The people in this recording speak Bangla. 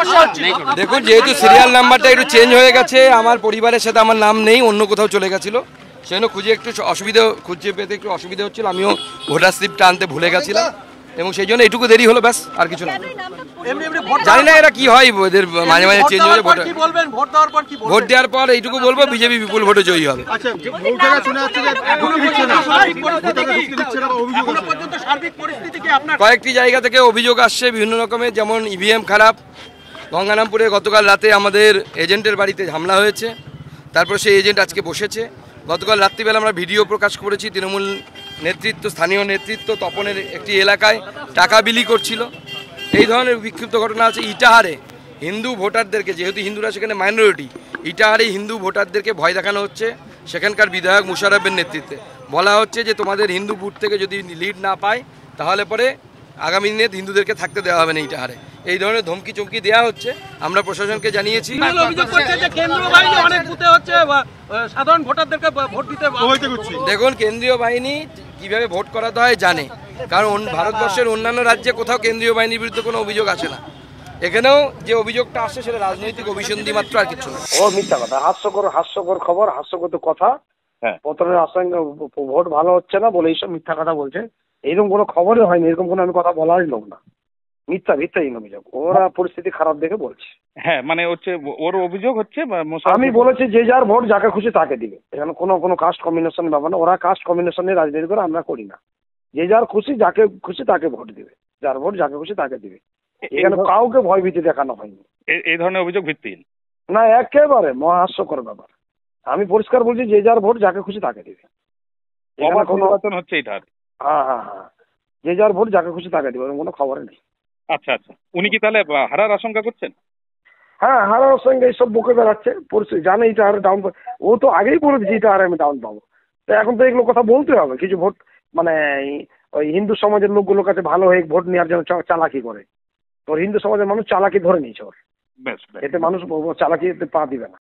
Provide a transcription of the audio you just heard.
সমস্যা হচ্ছে? দেখুন, যেহেতু সিরিয়াল নাম্বারটা একটু চেঞ্জ হয়ে গেছে, আমার পরিবারের সাথে আমার নাম নেই, অন্য কোথাও চলে গেছিল, সেজন্য খুঁজে পেতে একটু অসুবিধা হচ্ছিল। আমিও ভোটার স্লিপটা আনতে ভুলে গেছিলাম এবং সেই জন্য এটুকু দেরি হলো, ব্যাস, আর কিছু না। জানি না এরা কি হয়, এদের মাঝে মাঝে চেঞ্জ হয়ে ভোট দেওয়ার পর এইটুকু বলবো, বিজেপি বিপুল ভোটে জয়ী হবে। কয়েকটি জায়গা থেকে অভিযোগ আসছে বিভিন্ন রকমের, যেমন ইভিএম খারাপ। গঙ্গারামপুরে গতকাল রাতে আমাদের এজেন্টের বাড়িতে হামলা হয়েছে, তারপর সেই এজেন্ট আজকে বসেছে। গতকাল রাত্রিবেলা আমরা ভিডিও প্রকাশ করেছি, তৃণমূল নেতৃত্ব, স্থানীয় নেতৃত্ব তপনের একটি এলাকায় টাকা বিলি করছিল। এই ধরনের বিক্ষিপ্ত ঘটনা আছে। ইটাহারে হিন্দু ভোটারদেরকে, যেহেতু হিন্দুরা সেখানে মাইনরিটি, ইটাহারে হিন্দু ভোটারদেরকে ভয় দেখানো হচ্ছে। সেখানকার বিধায়ক মুশারফের নেতৃত্বে বলা হচ্ছে যে তোমাদের হিন্দু বুথ থেকে যদি লিড না পায় তাহলে পরে আগামী দিনে হিন্দুদেরকে থাকতে দেওয়া হবে না ইটাহারে। এই ধরনের ধমকি চমকি দেওয়া হচ্ছে, আমরা প্রশাসনকে জানিয়েছি। দেখুন, কেন্দ্রীয় বাহিনী কিভাবে ভোট করাতে হয় জানে, কারণ ভারতবর্ষের অন্যান্য রাজ্যে কোথাও কেন্দ্রীয় বাহিনীর বিরুদ্ধে কোনো অভিযোগ আসে না। এখানেও যে অভিযোগটা আসছে সেটা রাজনৈতিক অভিসন্ধি মাত্র, আর কিছু না। ও মিথ্যা কথা, হাস্যকর খবর, হাস্যকর কথা। প্রথমে আসাঙ্গে ভোট ভালো হচ্ছে না বলে এইসব মিথ্যা কথা বলছে। এইরকম কোনো খবরই হয়নি, এরকম কোনো আমি কথা বলারই লোক না। মিথ্যাহীন অভিযোগ, ওরা পরিস্থিতি খারাপ দেখে বলছে। হ্যাঁ, মানে হচ্ছে ওর অভিযোগ হচ্ছে, আমি বলেছি যে যার ভোট যাকে খুশি তাকে দিবে। এখানে কোনো কাস্ট কম্বিনেশন ব্যাপার না, ওরা কাস্ট কম্বিনেশনে রাজনীতি করে, আমরা করি না। যে যার খুশি যাকে খুশি তাকে ভোট দিবে, যার ভোট যাকে খুশি তাকে দিবে। এখানে কাউকে ভয় ভীতি দেখানো হয়নি। এই ধরনের অভিযোগ ভিত্তিহীন না, একেবারে মহাহাস্যকর ব্যাপার। আমি পরিষ্কার বলছি, যে যার ভোট যাকে খুশি তাকে দিবে। নির্বাচন হচ্ছে এটা। হ্যাঁ, যে যার ভোট যাকে খুশি তাকে দিবে, কোনো খবরে নেই। আচ্ছা, উনি কি তাহলে হারার আশঙ্কা করছেন? হ্যাঁ, হারার সঙ্গে এইসব বকে বেড়াচ্ছে, পরিস্থিতি জানে এটা হারে ডাউন। ও তো আগেই বলে দিচ্ছে এটা হারে আমি ডাউন পাবো। তো এখন তো এগুলো কথা বলতে হবে। কিছু ভোট মানে ওই হিন্দু সমাজের লোকগুলোর কাছে ভালো হয়ে ভোট নেওয়ার জন্য চালাকি করে। তোর হিন্দু সমাজের মানুষ চালাকি ধরে নিয়েছে ওর, এতে মানুষ চালাকি পা দিবে না।